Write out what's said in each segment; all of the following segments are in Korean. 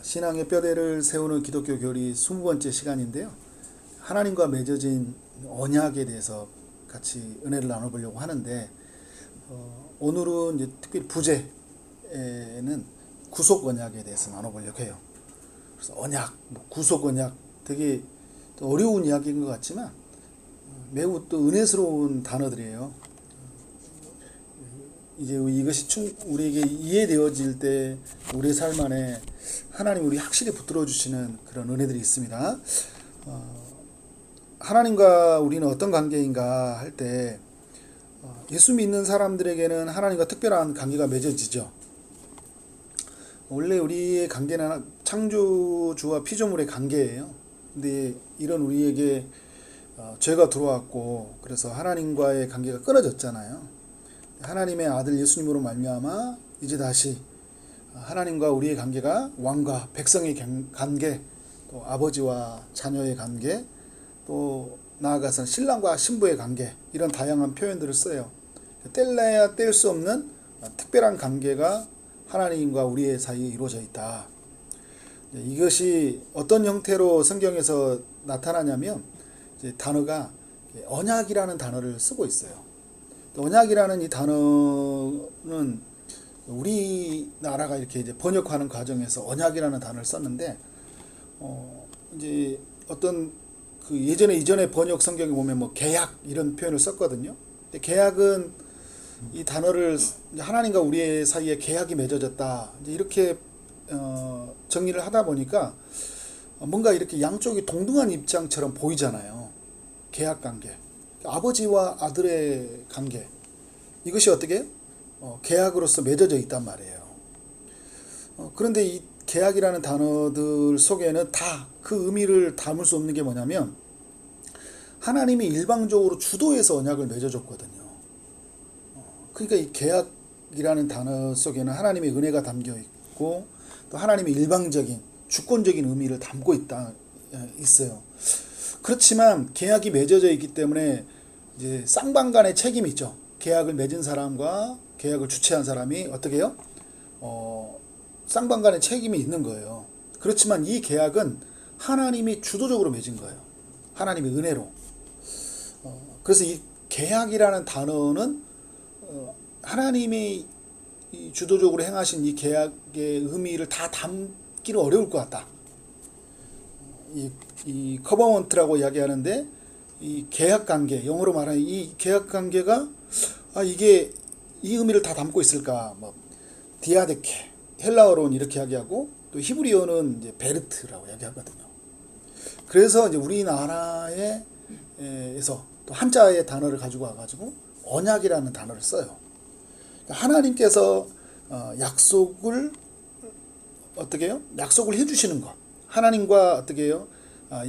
신앙의 뼈대를 세우는 기독교 교리 20번째 시간인데요. 하나님과 맺어진 언약에 대해서 같이 은혜를 나눠보려고 하는데 오늘은 이제 특별히 부제에는 구속 언약에 대해서 나눠보려고 해요. 그래서 언약, 구속 언약 되게 어려운 이야기인 것 같지만 매우 또 은혜스러운 단어들이에요. 이제 이것이 우리에게 이해되어질 때 우리의 삶 안에 하나님 우리 확실히 붙들어 주시는 그런 은혜들이 있습니다. 하나님과 우리는 어떤 관계인가 할 때 예수 믿는 사람들에게는 하나님과 특별한 관계가 맺어지죠. 원래 우리의 관계는 창조주와 피조물의 관계예요. 근데 이런 우리에게 죄가 들어왔고 그래서 하나님과의 관계가 끊어졌잖아요. 하나님의 아들 예수님으로 말미암아 이제 다시 하나님과 우리의 관계가 왕과 백성의 관계, 또 아버지와 자녀의 관계, 또 나아가서는 신랑과 신부의 관계, 이런 다양한 표현들을 써요. 뗄래야 뗄 수 없는 특별한 관계가 하나님과 우리의 사이에 이루어져 있다. 이것이 어떤 형태로 성경에서 나타나냐면 이제 단어가 언약이라는 단어를 쓰고 있어요. 언약이라는 이 단어는 우리나라가 이렇게 이제 번역하는 과정에서 언약이라는 단어를 썼는데 이제 어떤 그 이전에 번역 성경에 보면 뭐 계약 이런 표현을 썼거든요. 근데 계약은 이 단어를 하나님과 우리의 사이에 계약이 맺어졌다 이제 이렇게 정리를 하다 보니까 뭔가 이렇게 양쪽이 동등한 입장처럼 보이잖아요. 계약 관계. 아버지와 아들의 관계, 이것이 어떻게 계약으로서 맺어져 있단 말이에요. 그런데 이 계약이라는 단어들 속에는 다 그 의미를 담을 수 없는 게 뭐냐면 하나님이 일방적으로 주도해서 언약을 맺어줬거든요. 그러니까 이 계약이라는 단어 속에는 하나님의 은혜가 담겨 있고 또 하나님의 일방적인 주권적인 의미를 담고 있어요. 그렇지만 계약이 맺어져 있기 때문에 이제 쌍방간의 책임이 있죠. 계약을 맺은 사람과 계약을 주최한 사람이 어떻게 해요? 쌍방간의 책임이 있는 거예요. 그렇지만 이 계약은 하나님이 주도적으로 맺은 거예요. 하나님의 은혜로. 그래서 이 계약이라는 단어는 하나님이 주도적으로 행하신 이 계약의 의미를 다 담기는 어려울 것 같다. 이 커버먼트라고 이야기하는데 이 계약 관계, 영어로 말하는 이 계약 관계가 이게 이 의미를 다 담고 있을까? 뭐 디아데케, 헬라어로는 이렇게 이야기하고 또 히브리어는 이제 베르트라고 이야기하거든요. 그래서 이제 우리나라에서 또 한자의 단어를 가지고 와가지고 언약이라는 단어를 써요. 그러니까 하나님께서 약속을 어떻게 해요? 약속을 해주시는 것. 하나님과 어떻게 해요?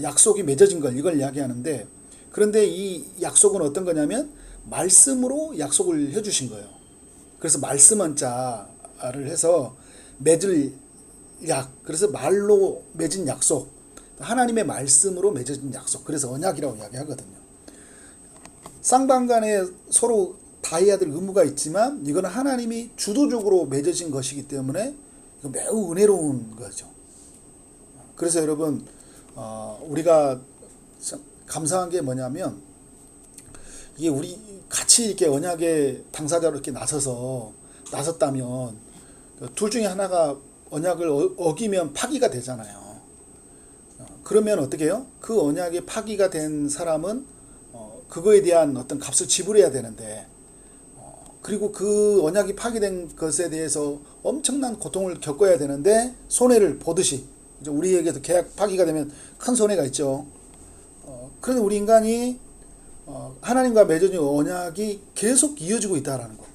약속이 맺어진 걸 이걸 이야기하는데 그런데 이 약속은 어떤 거냐면 말씀으로 약속을 해주신 거예요. 그래서 말씀한 자를 해서 맺을 약, 그래서 말로 맺은 약속, 하나님의 말씀으로 맺어진 약속, 그래서 언약이라고 이야기하거든요. 쌍방간에 서로 다해야 될 의무가 있지만 이거는 하나님이 주도적으로 맺어진 것이기 때문에 매우 은혜로운 거죠. 그래서 여러분 우리가 감사한 게 뭐냐면 이게 우리 같이 이렇게 언약의 당사자로 이렇게 나섰다면 둘 중에 하나가 언약을 어기면 파기가 되잖아요. 그러면 어떻게 해요? 그 언약의 파기가 된 사람은 그거에 대한 어떤 값을 지불해야 되는데 그리고 그 언약이 파기된 것에 대해서 엄청난 고통을 겪어야 되는데 손해를 보듯이 우리에게도 계약 파기가 되면 큰 손해가 있죠. 그런데 우리 인간이 하나님과 맺어진 언약이 계속 이어지고 있다라는 거.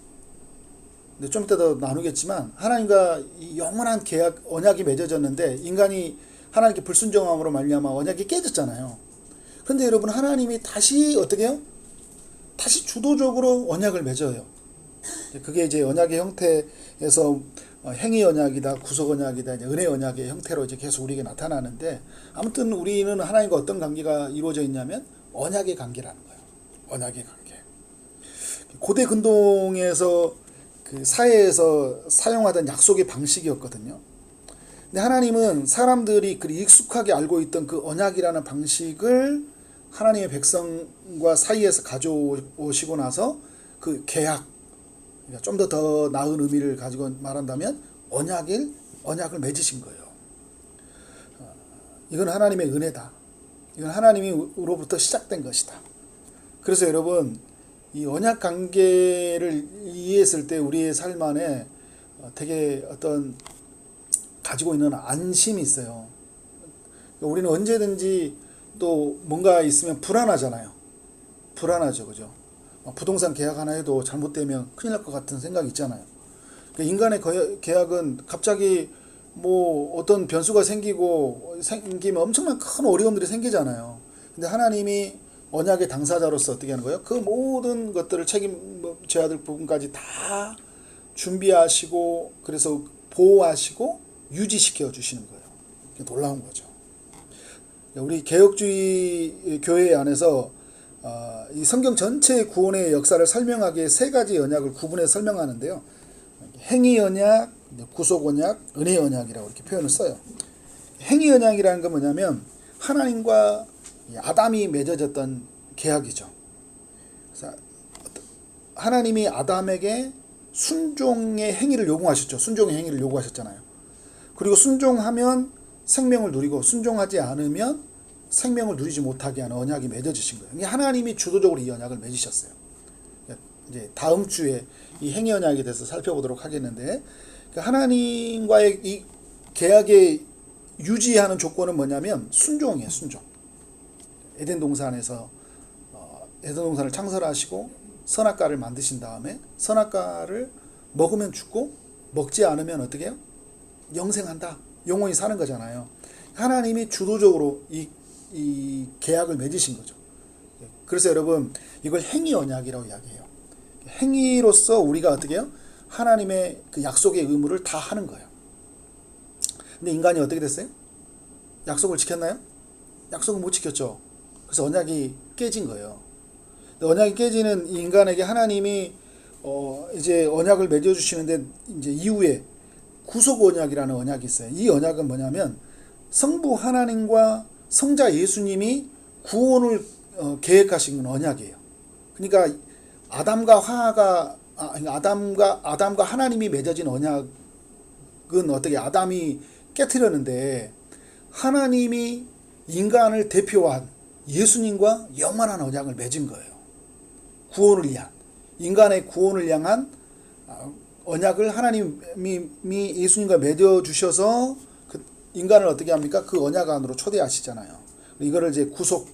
근데 좀 이따 더 나누겠지만 하나님과 이 영원한 계약 언약이 맺어졌는데 인간이 하나님께 불순종함으로 말미암아 언약이 깨졌잖아요. 그런데 여러분 하나님이 다시 어떻게 해요? 다시 주도적으로 언약을 맺어요. 그게 이제 언약의 형태에서 행위 언약이다, 구속 언약이다, 이제 은혜 언약의 형태로 이제 계속 우리에게 나타나는데 아무튼 우리는 하나님과 어떤 관계가 이루어져 있냐면 언약의 관계라는 거예요. 언약의 관계. 고대 근동에서 그 사회에서 사용하던 약속의 방식이었거든요. 근데 하나님은 사람들이 그 익숙하게 알고 있던 그 언약이라는 방식을 하나님의 백성과 사이에서 가져오시고 나서 그 계약, 그러니까 좀 더 나은 의미를 가지고 말한다면 언약을 맺으신 거예요. 이건 하나님의 은혜다. 이건 하나님으로부터 시작된 것이다. 그래서 여러분, 이 언약 관계를 이해했을 때 우리의 삶 안에 되게 어떤 가지고 있는 안심이 있어요. 우리는 언제든지 또 뭔가 있으면 불안하잖아요. 불안하죠, 그죠? 부동산 계약 하나 해도 잘못되면 큰일 날 것 같은 생각이 있잖아요. 인간의 계약은 갑자기 뭐 어떤 변수가 생기면 엄청난 큰 어려움들이 생기잖아요. 근데 하나님이 언약의 당사자로서 어떻게 하는 거예요? 그 모든 것들을 책임져야 될 부분까지 다 준비하시고, 그래서 보호하시고 유지시켜 주시는 거예요. 놀라운 거죠. 우리 개혁주의 교회 안에서 이 성경 전체의 구원의 역사를 설명하기에 3가지 언약을 구분해서 설명하는데요. 행위 언약, 구속 언약, 은혜 언약이라고 이렇게 표현을 써요. 행위 언약이라는 건 뭐냐면 하나님과 아담이 맺어졌던 계약이죠. 그래서 하나님이 아담에게 순종의 행위를 요구하셨죠. 순종의 행위를 요구하셨잖아요. 그리고 순종하면 생명을 누리고 순종하지 않으면 생명을 누리지 못하게 하는 언약이 맺어지신 거예요. 하나님이 주도적으로 이 언약을 맺으셨어요. 이제 다음 주에 이 행위 언약에 대해서 살펴보도록 하겠는데, 하나님과의 이 계약의 유지하는 조건은 뭐냐면 순종이에요. 순종. 에덴 동산에서 에덴 동산을 창설하시고 선악과를 만드신 다음에 선악과를 먹으면 죽고 먹지 않으면 어떻게 해요? 영생한다. 영원히 사는 거잖아요. 하나님이 주도적으로 이 계약을 맺으신 거죠. 그래서 여러분, 이걸 행위 언약이라고 이야기해요. 행위로서 우리가 어떻게 해요? 하나님의 그 약속의 의무를 다 하는 거예요. 근데 인간이 어떻게 됐어요? 약속을 지켰나요? 약속을 못 지켰죠. 그래서 언약이 깨진 거예요. 언약이 깨지는 인간에게 하나님이 이제 언약을 맺어주시는데, 이제 이후에 구속 언약이라는 언약이 있어요. 이 언약은 뭐냐면 성부 하나님과 성자 예수님이 구원을 계획하신 언약이에요. 그러니까 아담과 하나님이 맺어진 언약은 어떻게, 아담이 깨트렸는데 하나님이 인간을 대표한 예수님과 영원한 언약을 맺은 거예요. 구원을 위한, 인간의 구원을 향한 언약을 하나님이 예수님과 맺어주셔서 그 인간을 어떻게 합니까? 그 언약 안으로 초대하시잖아요. 이거를 이제 구속,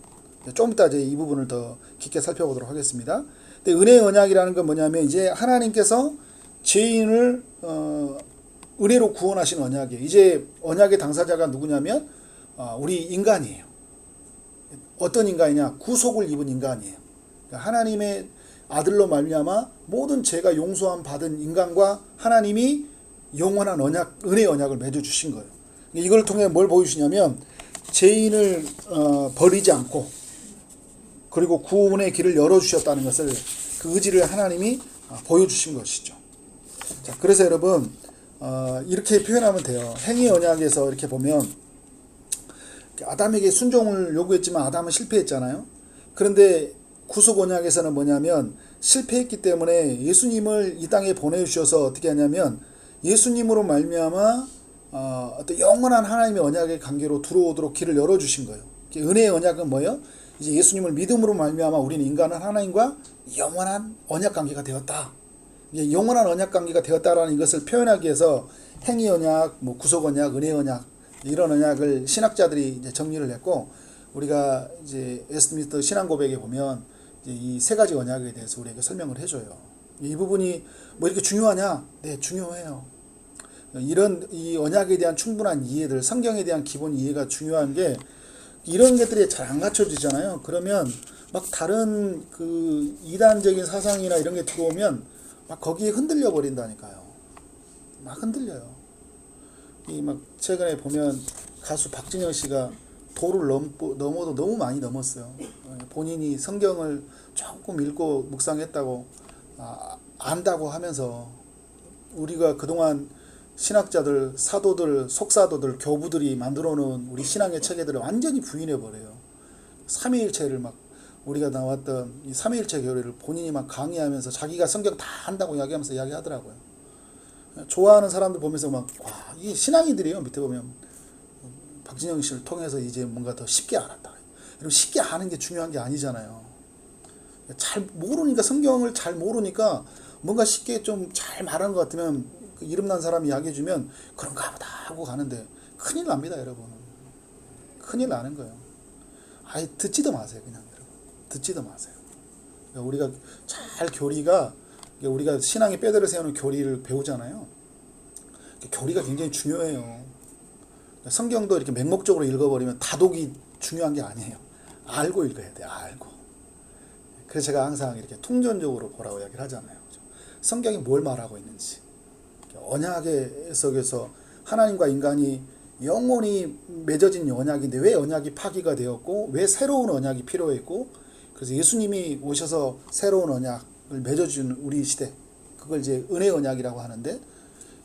좀 이따 이제 이 부분을 더 깊게 살펴보도록 하겠습니다. 근데 은혜의 언약이라는 건 뭐냐면 이제 하나님께서 죄인을 은혜로 구원하신 언약이에요. 이제 언약의 당사자가 누구냐면 우리 인간이에요. 어떤 인간이냐? 구속을 입은 인간이에요. 그러니까 하나님의 아들로 말미암아 모든 죄가 용서함 받은 인간과 하나님이 영원한 언약, 은혜의 언약을 맺어주신 거예요. 이걸 통해 뭘 보여주시냐면 죄인을 버리지 않고, 그리고 구원의 길을 열어주셨다는 것을, 그 의지를 하나님이 보여주신 것이죠. 자, 그래서 여러분, 이렇게 표현하면 돼요. 행위 언약에서 이렇게 보면 아담에게 순종을 요구했지만 아담은 실패했잖아요. 그런데 구속 언약에서는 뭐냐면 실패했기 때문에 예수님을 이 땅에 보내주셔서 어떻게 하냐면 예수님으로 말미암아 어떤 영원한 하나님의 언약의 관계로 들어오도록 길을 열어주신 거예요. 은혜의 언약은 뭐예요? 이제 예수님을 믿음으로 말미암아 우리는 인간은 하나님과 영원한 언약 관계가 되었다. 이제 영원한 언약 관계가 되었다라는 것을 표현하기 위해서 행위 언약, 뭐 구속 언약, 은혜 언약, 이런 언약을 신학자들이 이제 정리를 했고, 우리가 이제 웨스트민스터 신앙 고백에 보면 이 3가지 언약에 대해서 우리에게 설명을 해줘요. 이 부분이 뭐 이렇게 중요하냐? 네, 중요해요. 이 언약에 대한 충분한 이해들, 성경에 대한 기본 이해가 중요한 게, 이런 것들이 잘 안 갖춰지잖아요. 그러면 막 다른 그 이단적인 사상이나 이런 게 들어오면 막 거기에 흔들려 버린다니까요. 막 흔들려요. 막 최근에 보면 가수 박진영 씨가 도를 넘어도 너무 많이 넘었어요. 본인이 성경을 조금 읽고 묵상했다고 안다고 하면서, 우리가 그동안 신학자들, 사도들, 속사도들, 교부들이 만들어 놓은 우리 신앙의 체계들을 완전히 부인해 버려요. 삼위일체를 막 우리가 나왔던 이 삼위일체 교리를 본인이 막 강의하면서 자기가 성경 다 한다고 이야기하면서 이야기하더라고요. 좋아하는 사람들 보면서 막 와, 이 신앙이들이에요. 밑에 보면 박진영 씨를 통해서 이제 뭔가 더 쉽게 알았다. 여러분 쉽게 아는 게 중요한 게 아니잖아요. 잘 모르니까 성경을 잘 모르니까 뭔가 쉽게 좀 잘 말하는 것 같으면 그 이름난 사람이 이야기해주면 그런가 보다 하고 가는데 큰일 납니다, 여러분. 큰일 나는 거예요. 아예 듣지도 마세요, 그냥 여러분. 듣지도 마세요. 그러니까 우리가 잘 교리가 우리가 신앙의 뼈대를 세우는 교리를 배우잖아요. 교리가 굉장히 중요해요. 성경도 이렇게 맹목적으로 읽어버리면 다독이 중요한 게 아니에요. 알고 읽어야 돼요. 알고. 그래서 제가 항상 이렇게 통전적으로 보라고 이야기를 하잖아요. 성경이 뭘 말하고 있는지. 언약의 속에서 하나님과 인간이 영원히 맺어진 언약인데 왜 언약이 파기가 되었고 왜 새로운 언약이 필요했고 그래서 예수님이 오셔서 새로운 언약을 맺어준 우리 시대 그걸 이제 은혜 언약이라고 하는데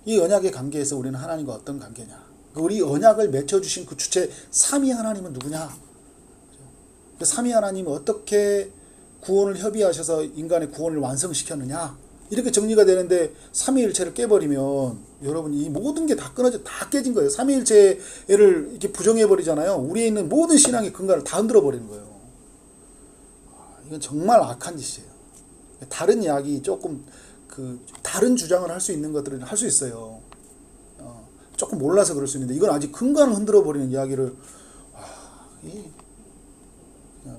이 언약의 관계에서 우리는 하나님과 어떤 관계냐 우리 언약을 맺어주신 그 주체 삼위 하나님은 누구냐 삼위 하나님은 어떻게 구원을 협의하셔서 인간의 구원을 완성시켰느냐 이렇게 정리가 되는데 삼위일체를 깨버리면 여러분 이 모든 게 다 끊어져 다 깨진 거예요. 삼위일체를 이렇게 부정해 버리잖아요. 우리에 있는 모든 신앙의 근간을 다 흔들어 버리는 거예요. 이건 정말 악한 짓이에요. 다른 이야기 조금 그 다른 주장을 할 수 있는 것들은 할 수 있어요. 조금 몰라서 그럴 수 있는데 이건 아직 근간을 흔들어 버리는 이야기를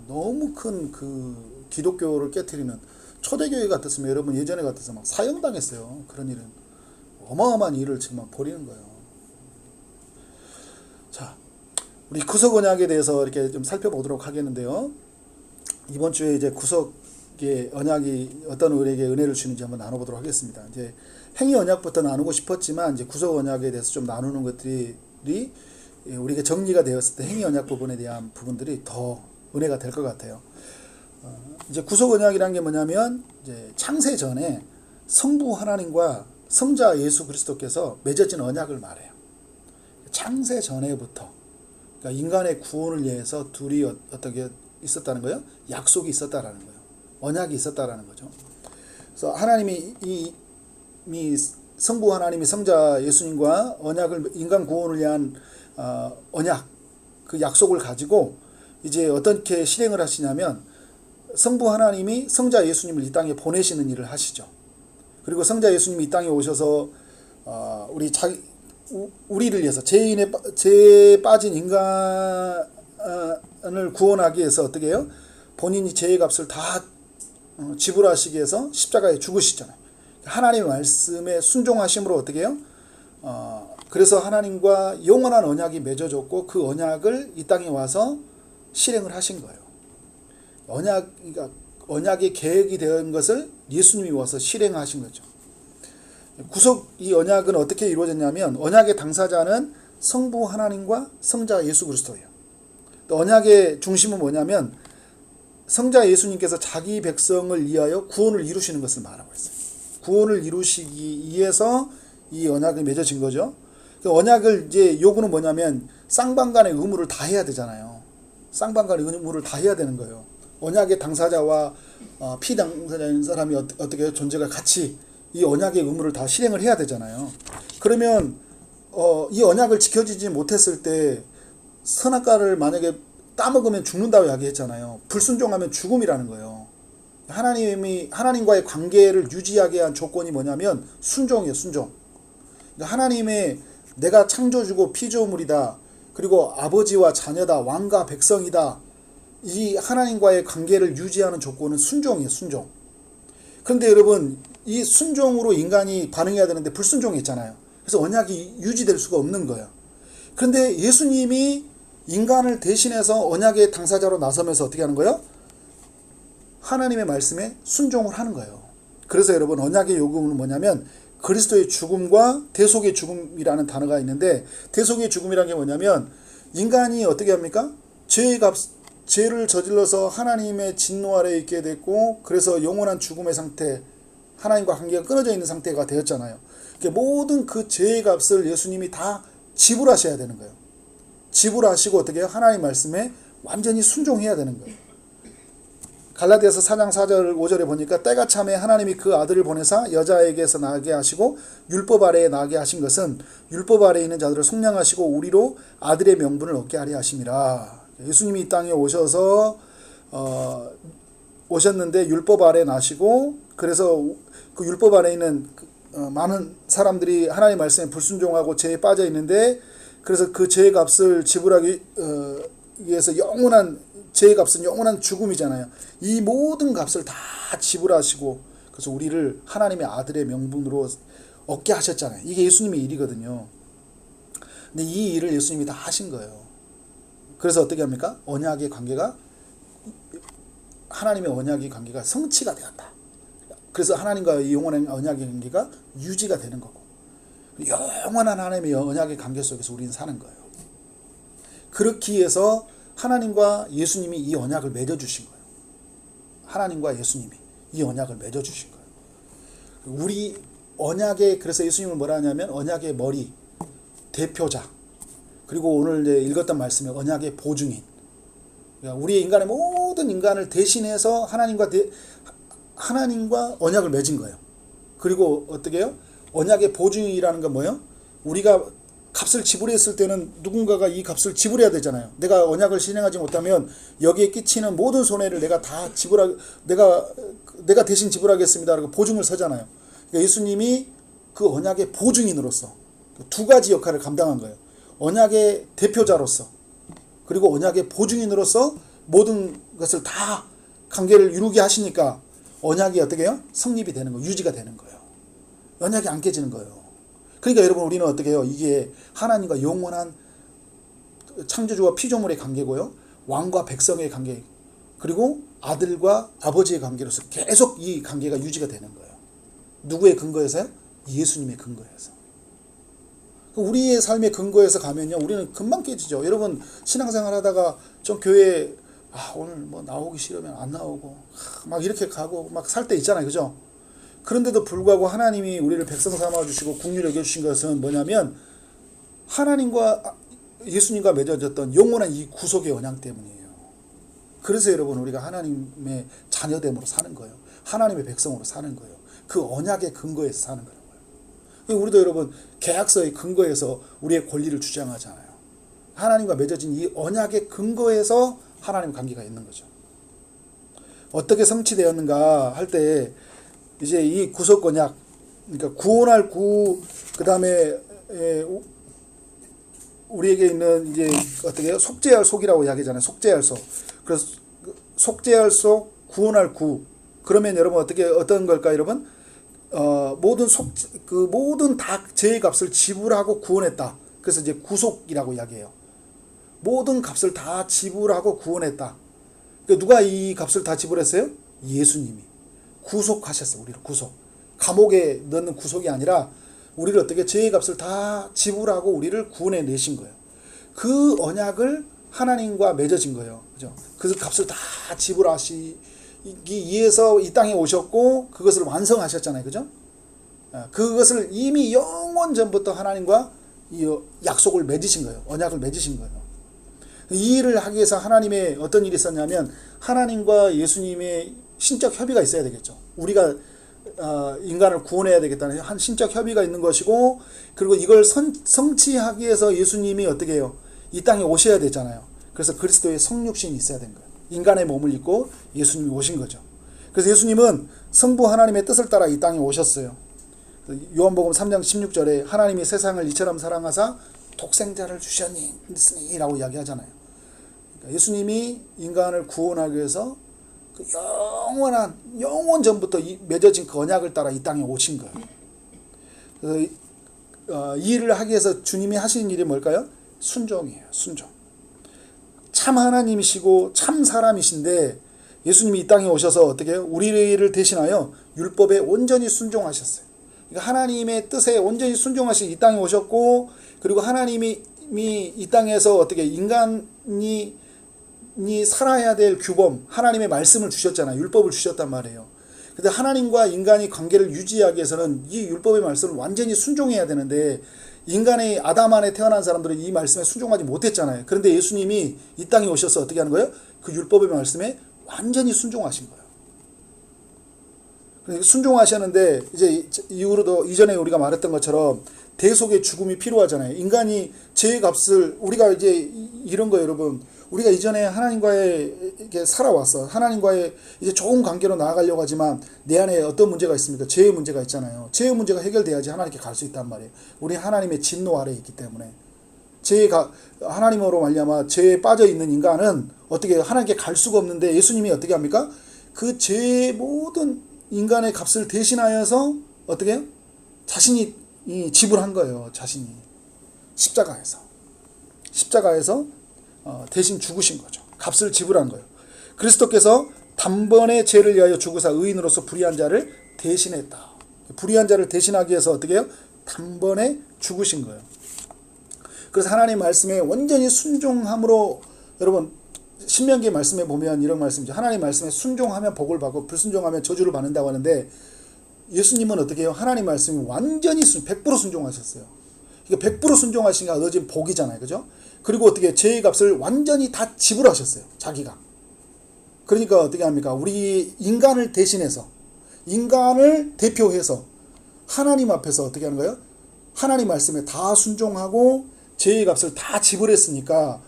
너무 큰 그 기독교를 깨트리는 초대교회 같았으면 여러분 예전에 같아서 막 사형당했어요. 그런 일은 어마어마한 일을 지금 막 벌이는 거예요. 자, 우리 구속 언약에 대해서 이렇게 좀 살펴보도록 하겠는데요. 이번 주에 이제 구속의 언약이 어떤 우리에게 은혜를 주는지 한번 나눠보도록 하겠습니다. 이제 행위 언약부터 나누고 싶었지만 이제 구속 언약에 대해서 좀 나누는 것들이 우리가 정리가 되었을 때 행위 언약 부분에 대한 부분들이 더 은혜가 될 것 같아요. 이제 구속 언약이라는 게 뭐냐면 이제 창세 전에 성부 하나님과 성자 예수 그리스도께서 맺어진 언약을 말해요. 창세 전에부터 그러니까 인간의 구원을 위해서 둘이 어떻게 있었다는 거예요? 약속이 있었다라는 거예요. 언약이 있었다라는 거죠. 그래서 하나님이 이 성부 하나님이 성자 예수님과 언약을 인간 구원을 위한 언약 그 약속을 가지고 이제 어떻게 실행을 하시냐면 성부 하나님이 성자 예수님을 이 땅에 보내시는 일을 하시죠. 그리고 성자 예수님이 이 땅에 오셔서 우리를 위해서 죄에 빠진 인간을 구원하기 위해서 어떻게 해요? 본인이 죄의 값을 다 지불하시기 위해서 십자가에 죽으시잖아요. 하나님의 말씀에 순종하심으로 어떻게 해요? 그래서 하나님과 영원한 언약이 맺어졌고 그 언약을 이 땅에 와서 실행을 하신 거예요. 언약의 계획이 된 것을 예수님이 와서 실행하신 거죠. 구속 이 언약은 어떻게 이루어졌냐면 언약의 당사자는 성부 하나님과 성자 예수 그리스도예요. 또 언약의 중심은 뭐냐면 성자 예수님께서 자기 백성을 위하여 구원을 이루시는 것을 말하고 있어요. 구원을 이루시기 위해서 이 언약이 맺어진 거죠. 그 언약을 이제 요구는 뭐냐면 쌍방간의 의무를 다 해야 되잖아요. 쌍방간의 의무를 다 해야 되는 거예요. 언약의 당사자와 피당사자인 사람이 어떻게 존재가 같이 이 언약의 의무를 다 실행을 해야 되잖아요. 그러면 이 언약을 지켜지지 못했을 때 선악과를 만약에 따먹으면 죽는다고 이야기했잖아요. 불순종하면 죽음이라는 거예요. 하나님과의 관계를 유지하게 한 조건이 뭐냐면 순종이에요. 순종. 그러니까 하나님의 내가 창조주고 피조물이다. 그리고 아버지와 자녀다. 왕과 백성이다. 이 하나님과의 관계를 유지하는 조건은 순종이에요. 순종. 그런데 여러분 이 순종으로 인간이 반응해야 되는데 불순종했잖아요. 그래서 언약이 유지될 수가 없는 거예요. 그런데 예수님이 인간을 대신해서 언약의 당사자로 나서면서 어떻게 하는 거예요? 하나님의 말씀에 순종을 하는 거예요. 그래서 여러분 언약의 요구는 뭐냐면 그리스도의 죽음과 대속의 죽음이라는 단어가 있는데 대속의 죽음이라는 게 뭐냐면 인간이 어떻게 합니까? 죄를 저질러서 하나님의 진노 아래에 있게 됐고 그래서 영원한 죽음의 상태 하나님과 관계가 끊어져 있는 상태가 되었잖아요. 모든 그 죄의 값을 예수님이 다 지불하셔야 되는 거예요. 지불하시고 어떻게 해요? 하나님 말씀에 완전히 순종해야 되는 거예요. 갈라디아서 4장 4절 5절에 보니까 때가 참에 하나님이 그 아들을 보내사 여자에게서 나게 하시고 율법 아래에 나게 하신 것은 율법 아래에 있는 자들을 속량하시고 우리로 아들의 명분을 얻게 하려 하심이라. 예수님이 이 땅에 오셔서 오셨는데 율법 아래 나시고, 그래서 그 율법 아래 있는 많은 사람들이 하나님 말씀에 불순종하고 죄에 빠져 있는데, 그래서 그 죄의 값을 지불하기 위해서 영원한 죄의 값은 영원한 죽음이잖아요. 이 모든 값을 다 지불하시고, 그래서 우리를 하나님의 아들의 명분으로 얻게 하셨잖아요. 이게 예수님의 일이거든요. 근데 이 일을 예수님이 다 하신 거예요. 그래서 어떻게 합니까? 언약의 관계가, 하나님의 언약의 관계가 성취가 되었다. 그래서 하나님과 이 영원한 언약의 관계가 유지가 되는 거고, 영원한 하나님의 언약의 관계 속에서 우리는 사는 거예요. 그렇기 위해서 하나님과 예수님이 이 언약을 맺어주신 거예요. 하나님과 예수님이 이 언약을 맺어주신 거예요. 우리 언약의, 그래서 예수님을 뭐라 하냐면 언약의 머리, 대표자, 그리고 오늘 이제 읽었던 말씀에 언약의 보증인. 그러니까 우리 인간의 모든 인간을 대신해서 하나님과 언약을 맺은 거예요. 그리고 어떻게 해요? 언약의 보증이라는 건 뭐예요? 우리가 값을 지불했을 때는 누군가가 이 값을 지불해야 되잖아요. 내가 언약을 실행하지 못하면 여기에 끼치는 모든 손해를 내가 다 내가 대신 지불하겠습니다라고 보증을 서잖아요. 그러니까 예수님이 그 언약의 보증인으로서 두 가지 역할을 감당한 거예요. 언약의 대표자로서, 그리고 언약의 보증인으로서 모든 것을 다 관계를 이루게 하시니까 언약이 어떻게 해요? 성립이 되는 거예요. 유지가 되는 거예요. 언약이 안 깨지는 거예요. 그러니까 여러분, 우리는 어떻게 해요? 이게 하나님과 영원한 창조주와 피조물의 관계고요, 왕과 백성의 관계, 그리고 아들과 아버지의 관계로서 계속 이 관계가 유지가 되는 거예요. 누구의 근거에서요? 예수님의 근거에서. 우리의 삶의 근거에서 가면요, 우리는 금방 깨지죠. 여러분, 신앙생활 하다가 좀 교회에 오늘 뭐 나오기 싫으면 안 나오고 막 이렇게 가고 막 살 때 있잖아요. 그죠? 그런데도 불구하고 하나님이 우리를 백성 삼아주시고 국률 여겨주신 것은 뭐냐면 하나님과 예수님과 맺어졌던 영원한 이 구속의 언약 때문이에요. 그래서 여러분, 우리가 하나님의 자녀됨으로 사는 거예요. 하나님의 백성으로 사는 거예요. 그 언약의 근거에서 사는 거예요. 우리도 여러분, 계약서의 근거에서 우리의 권리를 주장하잖아요. 하나님과 맺어진 이 언약의 근거에서 하나님 관계가 있는 거죠. 어떻게 성취되었는가 할 때 이제 이 구속 언약, 그러니까 구원할 구, 그 다음에 우리에게 있는 이제 어떻게 해요? 속죄할 속이라고 이야기하잖아요. 속죄할 속. 그래서 속죄할 속, 구원할 구. 그러면 여러분 어떤 걸까, 여러분? 모든 다 죄의 값을 지불하고 구원했다. 그래서 이제 구속이라고 이야기해요. 모든 값을 다 지불하고 구원했다. 그러니까 누가 이 값을 다 지불했어요? 예수님이. 구속하셨어, 우리를 구속. 감옥에 넣는 구속이 아니라 우리를 어떻게 죄의 값을 다 지불하고 우리를 구원해 내신 거예요. 그 언약을 하나님과 맺어진 거예요. 그죠? 그 값을 다 지불하시기 위해서 이 땅에 오셨고 그것을 완성하셨잖아요. 그죠? 그것을 이미 영원 전부터 하나님과 이 약속을 맺으신 거예요. 언약을 맺으신 거예요. 이 일을 하기 위해서 하나님의 어떤 일이 있었냐면 하나님과 예수님의 신적 협의가 있어야 되겠죠. 우리가 인간을 구원해야 되겠다는 한 신적 협의가 있는 것이고, 그리고 이걸 성취하기 위해서 예수님이 어떻게 해요? 이 땅에 오셔야 되잖아요. 그래서 그리스도의 성육신이 있어야 된 거예요. 인간의 몸을 입고 예수님이 오신 거죠. 그래서 예수님은 성부 하나님의 뜻을 따라 이 땅에 오셨어요. 요한복음 3장 16절에 하나님이 세상을 이처럼 사랑하사 독생자를 주셨니 라고 이야기하잖아요. 그러니까 예수님이 인간을 구원하기 위해서 그 영원 전부터 맺어진 그 언약을 따라 이 땅에 오신 거예요. 그래서 이 일을 하기 위해서 주님이 하신 일이 뭘까요? 순종이에요. 순종. 참 하나님이시고 참 사람이신데 예수님이 이 땅에 오셔서 어떻게 해요? 우리를 대신하여 율법에 온전히 순종하셨어요. 그러니까 하나님의 뜻에 온전히 순종하신 이 땅에 오셨고, 그리고 하나님이 이 땅에서 어떻게 인간이 살아야 될 규범, 하나님의 말씀을 주셨잖아요. 율법을 주셨단 말이에요. 근데 하나님과 인간이 관계를 유지하기 위해서는 이 율법의 말씀을 완전히 순종해야 되는데 인간의 아담 안에 태어난 사람들은 이 말씀에 순종하지 못했잖아요. 그런데 예수님이 이 땅에 오셔서 어떻게 하는 거예요? 그 율법의 말씀에 완전히 순종하신 거예요. 순종하셨는데 이제 이후로도 이전에 우리가 말했던 것처럼 대속의 죽음이 필요하잖아요. 인간이 죄의 값을 우리가 이제 이런 거예요, 여러분. 우리가 이전에 하나님과의 이렇게 살아왔어. 하나님과의 이제 좋은 관계로 나아가려고 하지만 내 안에 어떤 문제가 있습니까? 죄의 문제가 있잖아요. 죄의 문제가 해결돼야지 하나님께 갈 수 있단 말이에요. 우리 하나님의 진노 아래에 있기 때문에 하나님으로 말미암아 죄에 빠져 있는 인간은 어떻게 하나님께 갈 수가 없는데 예수님이 어떻게 합니까? 그 죄의 모든 인간의 값을 대신하여서 어떻게 해요? 자신이 지불한 거예요. 자신이 십자가에서 대신 죽으신 거죠. 값을 지불한 거예요. 그리스도께서 단번에 죄를 위하여 죽으사 의인으로서 불의한 자를 대신했다. 불의한 자를 대신하기 위해서 어떻게 해요? 단번에 죽으신 거예요. 그래서 하나님 말씀에 완전히 순종함으로 여러분 신명기 말씀에 보면 이런 말씀이죠. 하나님 말씀에 순종하면 복을 받고 불순종하면 저주를 받는다고 하는데 예수님은 어떻게 해요? 하나님 말씀이 완전히 100% 순종하셨어요. 이게 100% 순종하시니까 얻어진 복이잖아요. 그죠? 그리고 어떻게 죄의 값을 완전히 다 지불하셨어요. 자기가. 그러니까 어떻게 합니까? 우리 인간을 대신해서 인간을 대표해서 하나님 앞에서 어떻게 하는 거예요? 하나님 말씀에 다 순종하고 죄의 값을 다 지불했으니까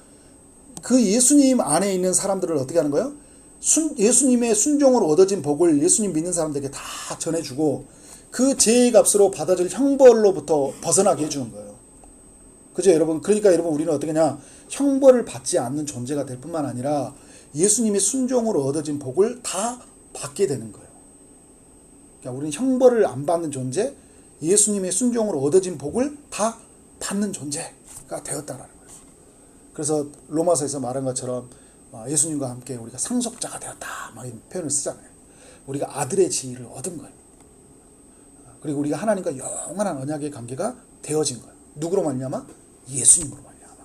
그 예수님 안에 있는 사람들을 어떻게 하는 거예요? 예수님의 순종으로 얻어진 복을 예수님 믿는 사람들에게 다 전해주고 그 죄의 값으로 받아줄 형벌로부터 벗어나게 해주는 거예요. 그죠 여러분? 그러니까 여러분 우리는 어떻게 하냐? 형벌을 받지 않는 존재가 될 뿐만 아니라 예수님의 순종으로 얻어진 복을 다 받게 되는 거예요. 그러니까 우리는 형벌을 안 받는 존재, 예수님의 순종으로 얻어진 복을 다 받는 존재가 되었다라는 거예요. 그래서 로마서에서 말한 것처럼 예수님과 함께 우리가 상속자가 되었다 막 이런 표현을 쓰잖아요. 우리가 아들의 지위를 얻은 거예요. 그리고 우리가 하나님과 영원한 언약의 관계가 되어진 거예요. 누구로 말미암아? 예수님으로 말미암아.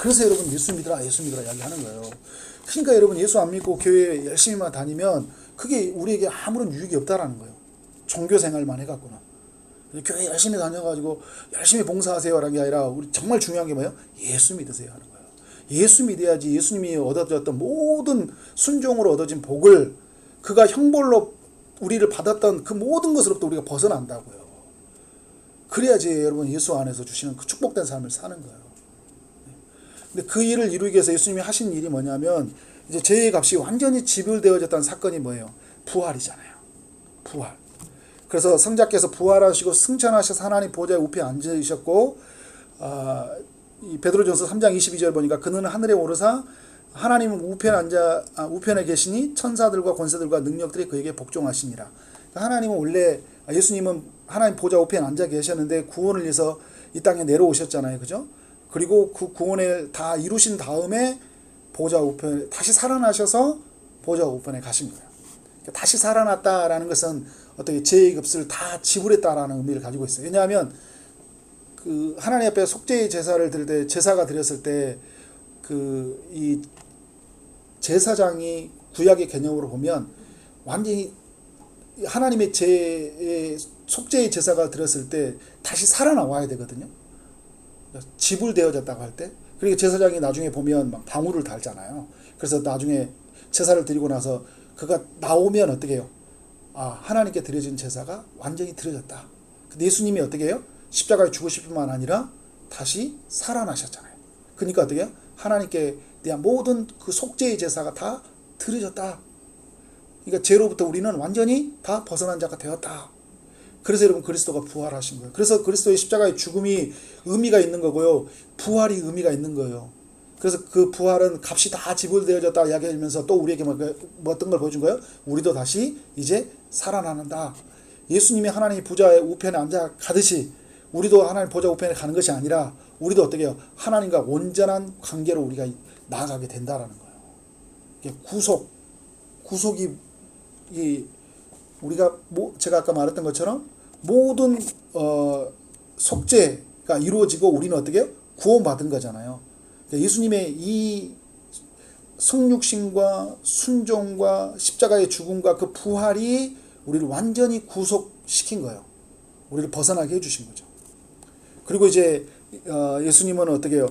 그래서 여러분 예수 믿으라 이야기하는 거예요. 그러니까 여러분 예수 안 믿고 교회 열심히만 다니면 그게 우리에게 아무런 유익이 없다라는 거예요. 종교 생활만 해갖고는. 교회 열심히 다녀가지고 열심히 봉사하세요라는 게 아니라 우리 정말 중요한 게 뭐예요? 예수 믿으세요 하는 거예요. 예수 믿어야지 예수님이 얻어졌던 모든 순종으로 얻어진 복을 그가 형벌로 우리를 받았던 그 모든 것으로부터 우리가 벗어난다고요. 그래야지 여러분 예수 안에서 주시는 그 축복된 삶을 사는 거예요. 근데 그 일을 이루기 위해서 예수님이 하신 일이 뭐냐면 이제 죄의 값이 완전히 지불되어졌다는 사건이 뭐예요? 부활이잖아요. 부활. 그래서 성자께서 부활하시고 승천하셔서 하나님 보좌에 우편에 앉으셨고 이 베드로전서 3장 22절 보니까 그는 하늘에 오르사 하나님은 우편에 계시니 천사들과 권세들과 능력들이 그에게 복종하시니라. 그러니까 하나님은 원래 예수님은 하나님 보좌 우편에 앉아 계셨는데 구원을 위해서 이 땅에 내려오셨잖아요. 그죠? 그리고 그 구원을 다 이루신 다음에 보좌 우편에 다시 살아나셔서 보좌 우편에 가신 거예요. 그러니까 다시 살아났다라는 것은 어떻게 죄의 값을 다 지불했다라는 의미를 가지고 있어요. 왜냐하면 그 하나님 앞에 속죄의 제사를 드릴 때 제사가 드렸을 때 그 이 제사장이 구약의 개념으로 보면 완전히 하나님의 속죄의 제사가 드렸을 때 다시 살아나와야 되거든요. 지불되어졌다고 할 때. 그리고 제사장이 나중에 보면 막 방울을 달잖아요. 그래서 나중에 제사를 드리고 나서 그가 나오면 어떻게 해요? 하나님께 드려진 제사가 완전히 드려졌다. 근데 예수님이 어떻게 해요? 십자가에 죽으실 뿐만 아니라 다시 살아나셨잖아요. 그러니까 어떻게 해요? 하나님께 대한 모든 그 속죄의 제사가 다 드려졌다. 그러니까 죄로부터 우리는 완전히 다 벗어난 자가 되었다. 그래서 여러분 그리스도가 부활하신 거예요. 그래서 그리스도의 십자가의 죽음이 의미가 있는 거고요. 부활이 의미가 있는 거예요. 그래서 그 부활은 값이 다 지불되어졌다 이야기하면서 또 우리에게 어떤 걸 보여준 거예요? 우리도 다시 이제 살아나는다. 예수님이 하나님 보좌의 우편에 앉아 가듯이 우리도 하나님 보좌 우편에 가는 것이 아니라 우리도 어떻게 해요? 하나님과 온전한 관계로 우리가 나아가게 된다라는 거예요. 구속이 우리가 제가 아까 말했던 것처럼 모든 속죄가 이루어지고 우리는 어떻게 해요? 구원받은 거잖아요. 예수님의 이 성육신과 순종과 십자가의 죽음과 그 부활이 우리를 완전히 구속시킨 거예요. 우리를 벗어나게 해주신 거죠. 그리고 이제 예수님은 어떻게 해요?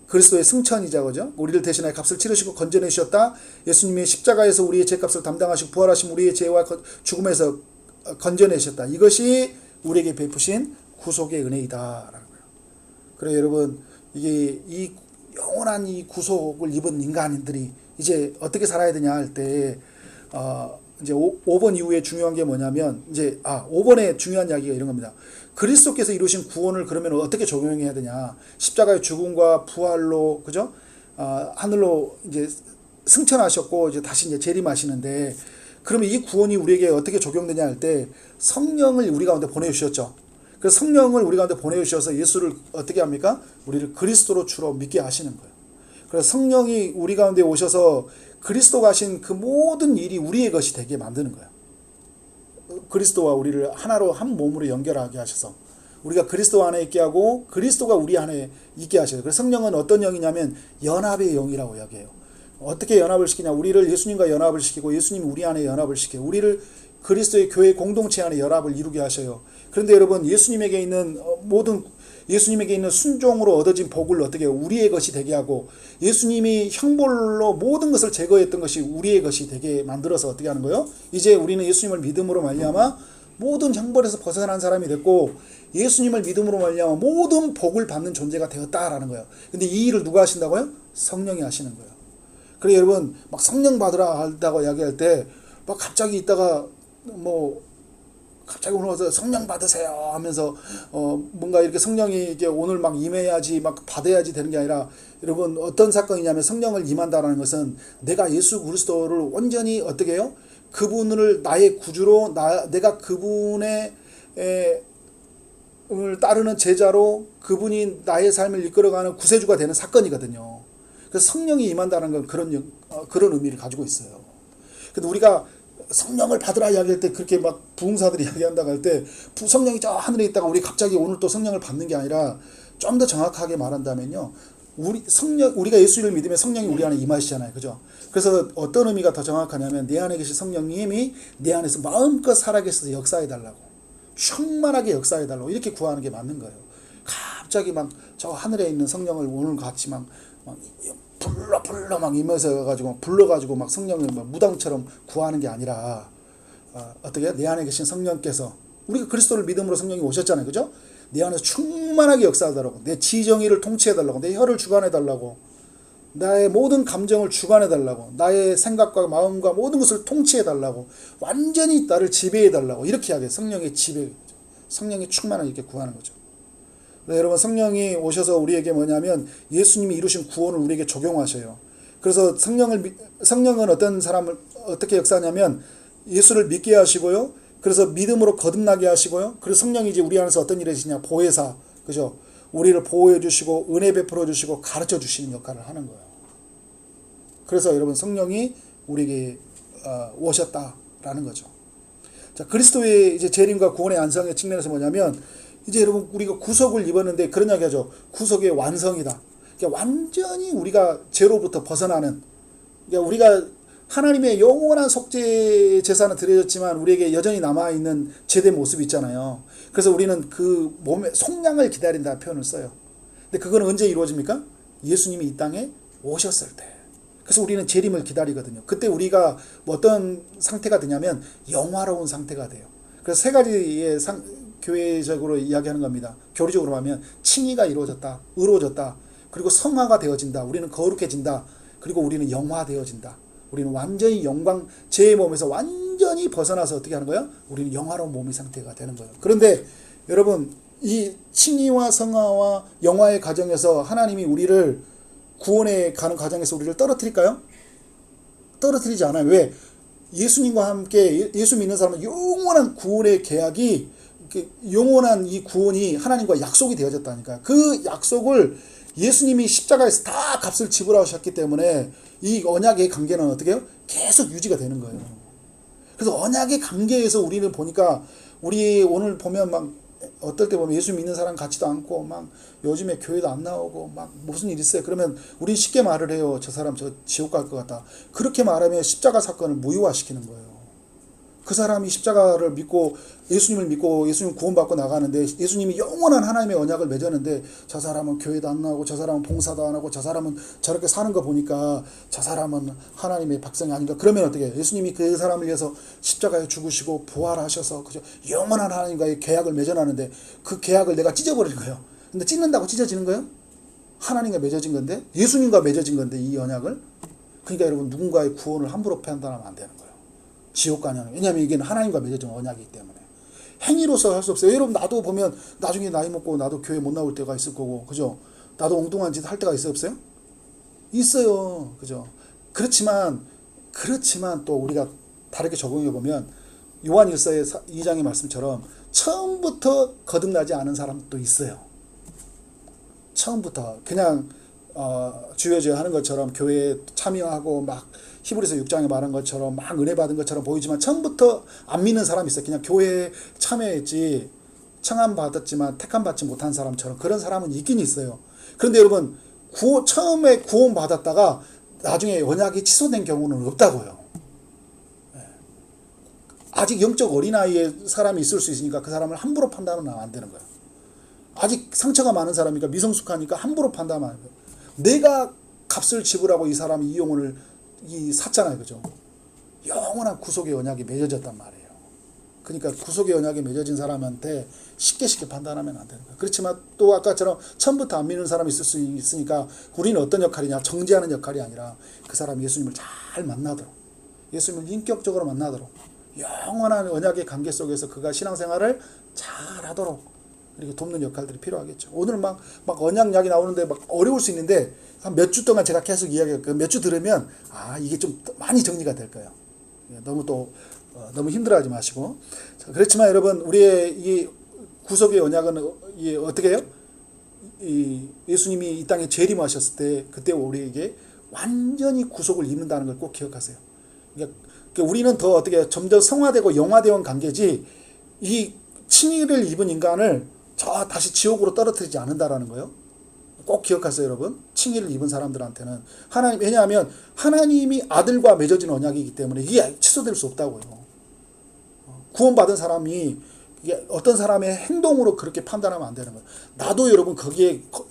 그리스도의 승천이자 그죠? 우리를 대신하여 값을 치르시고 건져내셨다. 예수님이 십자가에서 우리의 죄값을 담당하시고 부활하신 우리의 죄와 죽음에서 건져내셨다. 이것이 우리에게 베푸신 구속의 은혜이다라는 거예요. 그래서 여러분 이게 이 영원한 이 구속을 입은 인간들이 이제 어떻게 살아야 되냐 할 때 이제 5번 이후에 중요한 게 뭐냐면 이제 5번에 중요한 이야기가 이런 겁니다. 그리스도께서 이루신 구원을 그러면 어떻게 적용해야 되냐? 십자가의 죽음과 부활로 그죠? 하늘로 이제 승천하셨고 이제 다시 이제 재림하시는데 그러면 이 구원이 우리에게 어떻게 적용되냐 할 때 성령을 우리 가운데 보내주셨죠. 그래서 성령을 우리 가운데 보내주셔서 예수를 어떻게 합니까? 우리를 그리스도로 주로 믿게 하시는 거예요. 그래서 성령이 우리 가운데 오셔서 그리스도가 하신 그 모든 일이 우리의 것이 되게 만드는 거예요. 그리스도와 우리를 하나로 한 몸으로 연결하게 하셔서 우리가 그리스도 안에 있게 하고 그리스도가 우리 안에 있게 하셔요. 그래서 성령은 어떤 영이냐면 연합의 영이라고 이야기해요. 어떻게 연합을 시키냐? 우리를 예수님과 연합을 시키고 예수님이 우리 안에 연합을 시켜요. 우리를 그리스도의 교회 공동체 안에 연합을 이루게 하셔요. 그런데 여러분 예수님에게 있는 예수님에게 있는 순종으로 얻어진 복을 어떻게 해요? 우리의 것이 되게 하고 예수님이 형벌로 모든 것을 제거했던 것이 우리의 것이 되게 만들어서 어떻게 하는 거예요? 이제 우리는 예수님을 믿음으로 말미암아 모든 형벌에서 벗어난 사람이 됐고 예수님을 믿음으로 말미암아 모든 복을 받는 존재가 되었다라는 거예요. 근데 이 일을 누가 하신다고요? 성령이 하시는 거예요. 그래 여러분 막 성령 받으라 한다고 이야기할 때 막 갑자기 있다가 갑자기 오늘 와서 성령 받으세요 하면서 뭔가 이렇게 성령이 이게 오늘 막 임해야지 막 받아야지 되는 게 아니라 여러분 어떤 사건이냐면 성령을 임한다라는 것은 내가 예수 그리스도를 완전히 어떻게 해요? 그분을 나의 구주로 내가 그분의 을 따르는 제자로 그분이 나의 삶을 이끌어가는 구세주가 되는 사건이거든요. 그래서 성령이 임한다는 건 그런 의미를 가지고 있어요. 근데 우리가 성령을 받으라 이야기할 때 그렇게 막 부흥사들이 이야기한다고 할 때 성령이 저 하늘에 있다가 우리 갑자기 오늘 또 성령을 받는 게 아니라 좀 더 정확하게 말한다면요. 우리가 예수를 믿으면 성령이 우리 안에 임하시잖아요. 그죠? 그래서 어떤 의미가 더 정확하냐면 내 안에 계신 성령님이 내 안에서 마음껏 살아계셔서 역사해달라고 충만하게 역사해달라고 이렇게 구하는 게 맞는 거예요. 갑자기 막 저 하늘에 있는 성령을 오늘 같이 막 불러 막 임해서 가지고 불러가지고 막 성령을 막 무당처럼 구하는 게 아니라 어떻게 내 안에 계신 성령께서 우리가 그리스도를 믿음으로 성령이 오셨잖아요. 그죠? 내 안에서 충만하게 역사하달라고 내 지정의를 통치해달라고 내 혀를 주관해달라고 나의 모든 감정을 주관해달라고 나의 생각과 마음과 모든 것을 통치해달라고 완전히 나를 지배해달라고 이렇게 하게 성령의 지배 성령의 충만을 이렇게 구하는 거죠. 네, 여러분 성령이 오셔서 우리에게 뭐냐면 예수님이 이루신 구원을 우리에게 적용하셔요. 그래서 성령은 어떤 사람을 어떻게 역사하냐면 예수를 믿게 하시고요. 그래서 믿음으로 거듭나게 하시고요. 그래서 성령이 이제 우리 안에서 어떤 일을 하시냐 보혜사 그죠? 우리를 보호해 주시고 은혜 베풀어 주시고 가르쳐 주시는 역할을 하는 거예요. 그래서 여러분 성령이 우리에게 오셨다라는 거죠. 자 그리스도의 이제 재림과 구원의 안성의 측면에서 뭐냐면 이제 여러분 우리가 구속을 입었는데 그런 이야기 하죠. 구속의 완성이다. 그러니까 완전히 우리가 죄로부터 벗어나는 그러니까 우리가 하나님의 영원한 속죄 제사는 드려졌지만 우리에게 여전히 남아있는 죄된 모습이 있잖아요. 그래서 우리는 그 몸의 속량을 기다린다는 표현을 써요. 근데 그건 언제 이루어집니까? 예수님이 이 땅에 오셨을 때. 그래서 우리는 재림을 기다리거든요. 그때 우리가 어떤 상태가 되냐면 영화로운 상태가 돼요. 그래서 세 가지의 교회적으로 이야기하는 겁니다. 교리적으로 하면 칭의가 이루어졌다. 의로워졌다. 그리고 성화가 되어진다. 우리는 거룩해진다. 그리고 우리는 영화되어진다. 우리는 완전히 영광, 죄의 몸에서 완전히 벗어나서 어떻게 하는 거예요? 우리는 영화로운 몸의 상태가 되는 거예요. 그런데 여러분 이 칭의와 성화와 영화의 과정에서 하나님이 우리를 구원에 가는 과정에서 우리를 떨어뜨릴까요? 떨어뜨리지 않아요. 왜? 예수님과 함께 예수 믿는 사람은 영원한 구원의 계약이 영원한 이 구원이 하나님과 약속이 되어졌다니까. 그 약속을 예수님이 십자가에서 다 값을 지불하셨기 때문에 이 언약의 관계는 어떻게 해요? 계속 유지가 되는 거예요. 그래서 언약의 관계에서 우리는 보니까 우리 오늘 보면 막 어떨 때 보면 예수 믿는 사람 같지도 않고 막 요즘에 교회도 안 나오고 막 무슨 일 있어요. 그러면 우린 쉽게 말을 해요. 저 사람 저 지옥 갈 것 같다. 그렇게 말하면 십자가 사건을 무효화시키는 거예요. 그 사람이 십자가를 믿고 예수님을 믿고 예수님 구원받고 나가는데 예수님이 영원한 하나님의 언약을 맺었는데 저 사람은 교회도 안 나오고 저 사람은 봉사도 안 하고 저 사람은 저렇게 사는 거 보니까 저 사람은 하나님의 백성이 아닌가. 그러면 어떻게 해요? 예수님이 그 사람을 위해서 십자가에 죽으시고 부활하셔서 그죠? 영원한 하나님과의 계약을 맺어놨는데 그 계약을 내가 찢어버리는 거예요. 근데 찢는다고 찢어지는 거예요? 하나님과 맺어진 건데 예수님과 맺어진 건데 이 언약을. 그러니까 여러분 누군가의 구원을 함부로 판단하면 안 되는 거예요. 지옥 가냐. 왜냐하면 이게 하나님과 맺어진 언약이기 때문에. 행위로서 할 수 없어요. 여러분 나도 보면 나중에 나이 먹고 나도 교회 못 나올 때가 있을 거고 그죠? 나도 엉뚱한 짓 할 때가 있어요 없어요? 있어요. 그죠? 그렇지만 또 우리가 다르게 적용해 보면 요한 1서의 2장의 말씀처럼 처음부터 거듭나지 않은 사람도 있어요. 처음부터 그냥 주여주여 하는 것처럼 교회에 참여하고 막 히브리서 6장에 말한 것처럼 막 은혜 받은 것처럼 보이지만 처음부터 안 믿는 사람이 있어요. 그냥 교회에 참여했지 청함 받았지만 택함 받지 못한 사람처럼 그런 사람은 있긴 있어요. 그런데 여러분 처음에 구원 받았다가 나중에 언약이 취소된 경우는 없다고요. 아직 영적 어린아이의 사람이 있을 수 있으니까 그 사람을 함부로 판단하면 안 되는 거예요. 아직 상처가 많은 사람이니까 미성숙하니까 함부로 판단하면 안 돼요. 내가 값을 지불하고 이 사람이 이 영혼을 샀잖아요. 그죠? 영원한 구속의 언약이 맺어졌단 말이에요. 그러니까 구속의 언약이 맺어진 사람한테 쉽게 판단하면 안 되는 거예요. 그렇지만 또 아까처럼 처음부터 안 믿는 사람이 있을 수 있으니까 우리는 어떤 역할이냐 정죄하는 역할이 아니라 그 사람이 예수님을 잘 만나도록 예수님을 인격적으로 만나도록 영원한 언약의 관계 속에서 그가 신앙생활을 잘 하도록 이렇게 돕는 역할들이 필요하겠죠. 오늘 막 언약 이야기 나오는데 막 어려울 수 있는데 한 몇 주 동안 제가 계속 이야기할게요. 몇 주 들으면 이게 좀 많이 정리가 될 거예요. 너무 너무 힘들어하지 마시고. 자, 그렇지만 여러분 우리의 이 구속의 언약은 어떻게 해요? 예수님이 이 땅에 재림하셨을 때 그때 우리에게 완전히 구속을 입는다는 걸 꼭 기억하세요. 그러니까 우리는 더 어떻게 점점 성화되고 영화되어 온 관계지 이 칭의를 입은 인간을 다시 지옥으로 떨어뜨리지 않는다라는 거예요. 꼭 기억하세요, 여러분. 칭의를 입은 사람들한테는 왜냐하면 하나님이 아들과 맺어진 언약이기 때문에 이게 취소될 수 없다고요. 구원받은 사람이 어떤 사람의 행동으로 그렇게 판단하면 안 되는 거예요.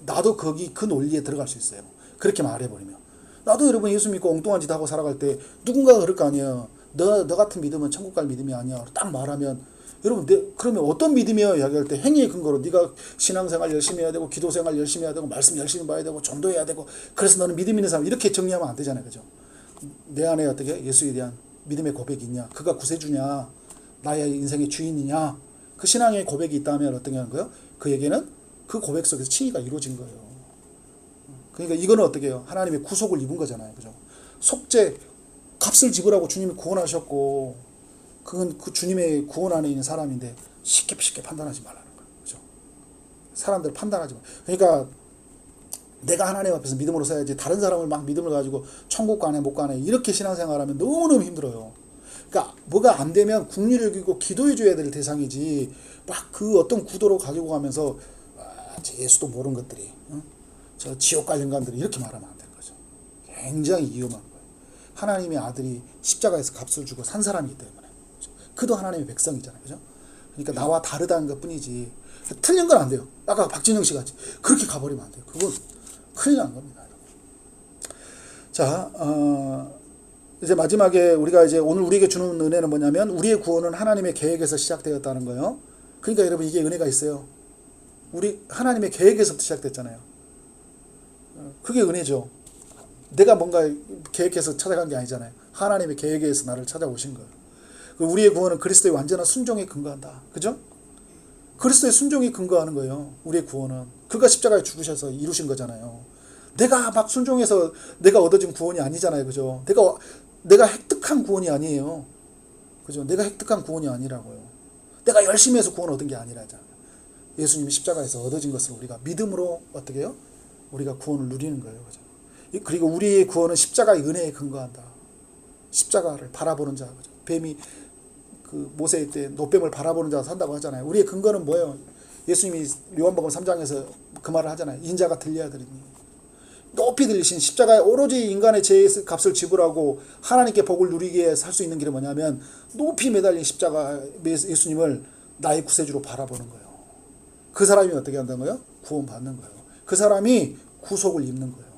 나도 거기 그 논리에 들어갈 수 있어요. 그렇게 말해버리면. 나도 여러분 예수 믿고 엉뚱한 짓 하고 살아갈 때 누군가가 그럴 거 아니에요. 너 같은 믿음은 천국 갈 믿음이 아니야. 딱 말하면 여러분 그러면 어떤 믿음이에요? 이야기할 때 행위의 근거로 네가 신앙생활 열심히 해야 되고 기도생활 열심히 해야 되고 말씀 열심히 봐야 되고 전도해야 되고 그래서 너는 믿음 있는 사람 이렇게 정리하면 안 되잖아요. 그죠? 내 안에 어떻게 예수에 대한 믿음의 고백이 있냐? 그가 구세주냐? 나의 인생의 주인이냐? 그 신앙의 고백이 있다면 어떻게 하는 거예요? 그에게는 그 고백 속에서 칭의가 이루어진 거예요. 그러니까 이거는 어떻게 해요? 하나님의 구속을 입은 거잖아요. 그죠? 속죄 값을 지불하고 주님이 구원하셨고 그건 그 주님의 구원 안에 있는 사람인데 쉽게 판단하지 말라는 거예요. 그죠? 사람들 판단하지 마. 그러니까 내가 하나님 앞에서 믿음으로 살아야지 다른 사람을 막 믿음을 가지고 천국 가네 못 가네 이렇게 신앙생활하면 너무너무 힘들어요. 그러니까 뭐가 안 되면 국리를 여기고 기도해 줘야 될 대상이지 막 그 어떤 구도로 가지고 가면서 예수도 모르는 것들이 저 지옥 갈 인간들이 이렇게 말하면 안 되는 거죠. 굉장히 위험한 거예요. 하나님의 아들이 십자가에서 값을 주고 산 사람이기 때문에 그도 하나님의 백성이잖아요. 그죠? 그러니까 나와 다르다는 것 뿐이지 틀린 건 안 돼요. 아까 박진영 씨 같이 그렇게 가버리면 안 돼요. 그건 큰일 난 겁니다. 자, 이제 마지막에 우리가 이제 오늘 우리에게 주는 은혜는 뭐냐면 우리의 구원은 하나님의 계획에서 시작되었다는 거예요. 그러니까 여러분 이게 은혜가 있어요. 우리 하나님의 계획에서부터 시작됐잖아요. 그게 은혜죠. 내가 뭔가 계획해서 찾아간 게 아니잖아요. 하나님의 계획에서 나를 찾아오신 거예요. 우리의 구원은 그리스도의 완전한 순종에 근거한다. 그죠? 그리스도의 순종에 근거하는 거예요. 우리의 구원은. 그가 십자가에 죽으셔서 이루신 거잖아요. 내가 막 순종해서 내가 얻어진 구원이 아니잖아요. 그죠? 내가 획득한 구원이 아니에요. 그죠? 내가 획득한 구원이 아니라고요. 내가 열심히 해서 구원 얻은 게 아니라잖아요. 예수님이 십자가에서 얻어진 것을 우리가 믿음으로 어떻게 해요? 우리가 구원을 누리는 거예요. 그죠? 그리고 우리의 구원은 십자가의 은혜에 근거한다. 십자가를 바라보는 자. 그죠? 뱀이 그 모세의 때 노뱀을 바라보는 자가 산다고 하잖아요. 우리의 근거는 뭐예요? 예수님이 요한복음 3장에서 그 말을 하잖아요. 인자가 들려야 되리니. 높이 들리신 십자가에 오로지 인간의 죄의 값을 지불하고 하나님께 복을 누리게 살 수 있는 길은 뭐냐면 높이 매달린 십자가 예수님을 나의 구세주로 바라보는 거예요. 그 사람이 어떻게 한다는 거예요? 구원받는 거예요. 그 사람이 구속을 입는 거예요.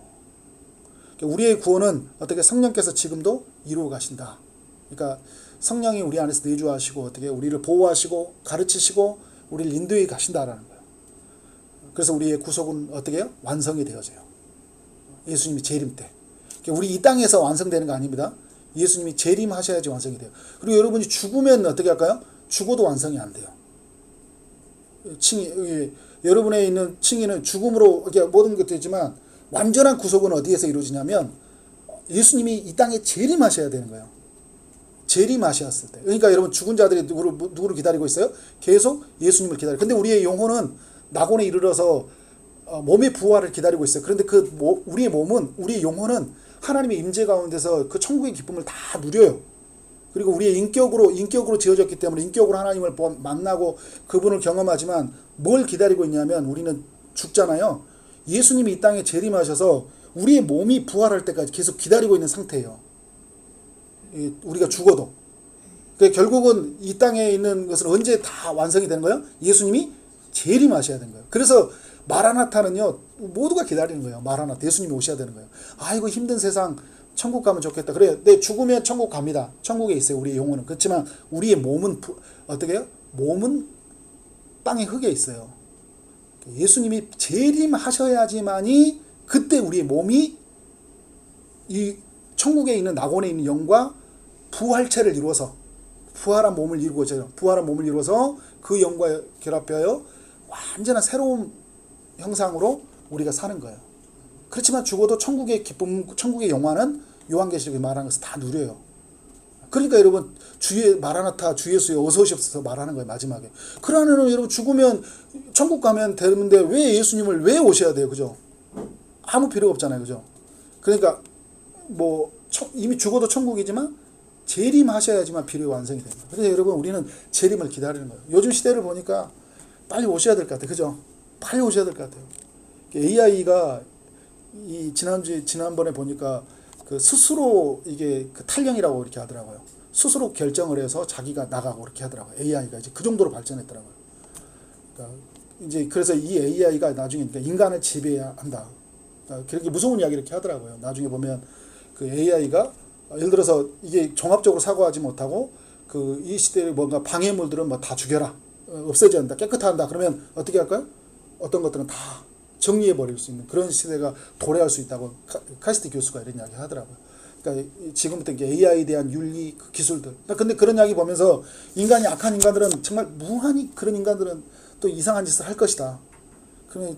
우리의 구원은 어떻게 성령께서 지금도 이루어 가신다. 그러니까 성령이 우리 안에서 내주하시고 어떻게 우리를 보호하시고 가르치시고 우리를 인도해 가신다라는 거예요. 그래서 우리의 구속은 어떻게 해요? 완성이 되어져요. 예수님이 재림 때. 우리 이 땅에서 완성되는 거 아닙니다. 예수님이 재림하셔야지 완성이 돼요. 그리고 여러분이 죽으면 어떻게 할까요? 죽어도 완성이 안 돼요. 여러분에 있는 칭의는 죽음으로 모든 것도 있지만 완전한 구속은 어디에서 이루어지냐면 예수님이 이 땅에 재림하셔야 되는 거예요. 재림하셨을 때. 그러니까 여러분 죽은 자들이 누구를 기다리고 있어요? 계속 예수님을 기다려요. 근데 우리의 영혼은 낙원에 이르러서 몸의 부활을 기다리고 있어요. 그런데 우리의 몸은, 우리의 영혼은 하나님의 임재 가운데서 그 천국의 기쁨을 다 누려요. 그리고 우리의 인격으로 지어졌기 때문에 인격으로 하나님을 만나고 그분을 경험하지만 뭘 기다리고 있냐면 우리는 죽잖아요. 예수님이 이 땅에 재림하셔서 우리의 몸이 부활할 때까지 계속 기다리고 있는 상태예요. 우리가 죽어도. 그러니까 결국은 이 땅에 있는 것은 언제 다 완성이 되는 거예요? 예수님이 재림하셔야 되는 거예요. 그래서 마라나타는요, 모두가 기다리는 거예요. 마라나타, 예수님이 오셔야 되는 거예요. 아이고 힘든 세상 천국 가면 좋겠다. 그래, 내 죽으면 천국 갑니다. 천국에 있어요, 우리의 영혼은. 그렇지만 우리의 몸은 어떻게 해요? 몸은 땅의 흙에 있어요. 예수님이 재림하셔야지만이 그때 우리의 몸이 이 천국에 있는 낙원에 있는 영과 부활체를 이루어서 부활한 몸을 이루어서 그 영과 결합하여 완전한 새로운 형상으로 우리가 사는 거예요. 그렇지만 죽어도 천국의 기쁨, 천국의 영화는 요한계시록에 말하는 것을 다 누려요. 그러니까 여러분 주의 마라나타 주 예수여 어서 오시옵소서 말하는 거예요. 마지막에. 그러면 여러분 죽으면 천국 가면 되는데 왜 예수님을 왜 오셔야 돼요? 그죠? 아무 필요가 없잖아요. 그죠? 그러니까 뭐 이미 죽어도 천국이지만 재림하셔야지만 필요가 완성이 됩니다. 그래서 여러분 우리는 재림을 기다리는 거예요. 요즘 시대를 보니까 빨리 오셔야 될 것 같아요. 그죠? 빨리 오셔야 될 것 같아요. AI가 지난번에 보니까 그 스스로 이게 그 탈령이라고 이렇게 하더라고요. 스스로 결정을 해서 자기가 나가고 이렇게 하더라고요. AI가 이제 그 정도로 발전했더라고요. 그러니까 이제 그래서 이 AI가 나중에 인간을 지배해야 한다. 그러니까 그렇게 무서운 이야기 이렇게 하더라고요. 나중에 보면 그 AI가 예를 들어서 이게 종합적으로 사고하지 못하고 그 이 시대의 뭔가 방해물들은 뭐 다 죽여라. 없애져야 한다. 깨끗한다. 그러면 어떻게 할까요? 어떤 것들은 다 정리해버릴 수 있는 그런 시대가 도래할 수 있다고 카시트 교수가 이런 이야기 하더라고요. 그러니까 지금부터 이제 AI에 대한 윤리 기술들. 근데 그런 이야기 보면서 인간이 악한 인간들은 정말 무한히 그런 인간들은 또 이상한 짓을 할 것이다. 그러면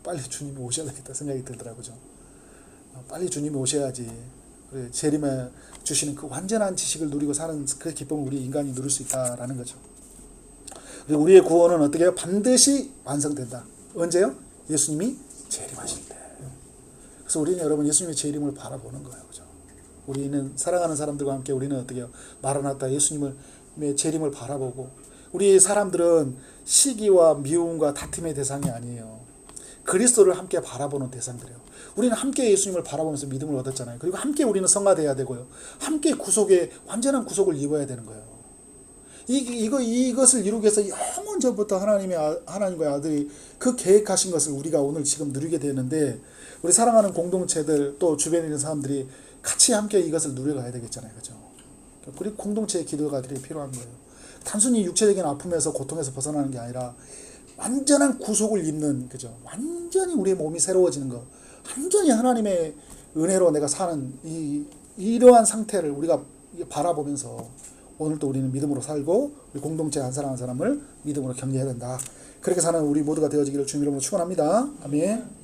빨리 주님이 오셔야 되겠다 생각이 들더라고요. 빨리 주님이 오셔야지 재림해 주시는 그 완전한 지식을 누리고 사는 그 기쁨을 우리 인간이 누릴 수 있다라는 거죠. 그리고 우리의 구원은 어떻게 해요? 반드시 완성된다. 언제요? 예수님이 재림하실 때. 그래서 우리는 여러분 예수님의 재림을 바라보는 거예요. 그죠? 우리는 사랑하는 사람들과 함께 우리는 어떻게 해요? 마라나타 예수님의 재림을 바라보고 우리 사람들은 시기와 미움과 다툼의 대상이 아니에요. 그리스도를 함께 바라보는 대상들이에요. 우리는 함께 예수님을 바라보면서 믿음을 얻었잖아요. 그리고 함께 우리는 성화되어야 되고요. 함께 완전한 구속을 입어야 되는 거예요. 이것을 이루기 위해서 영원 전부터 하나님과의 아들이 그 계획하신 것을 우리가 오늘 지금 누리게 되는데 우리 사랑하는 공동체들 또 주변에 있는 사람들이 같이 함께 이것을 누려가야 되겠잖아요. 그죠? 그리고 공동체의 기도가 필요한 거예요. 단순히 육체적인 아픔에서 고통에서 벗어나는 게 아니라 완전한 구속을 입는, 그죠? 완전히 우리의 몸이 새로워지는 거. 완전히 하나님의 은혜로 내가 사는 이러한 상태를 우리가 바라보면서 오늘도 우리는 믿음으로 살고 우리 공동체 한 사람 한 사람을 믿음으로 격려해야 된다. 그렇게 사는 우리 모두가 되어지기를 주님 이름으로 축원합니다. 아멘.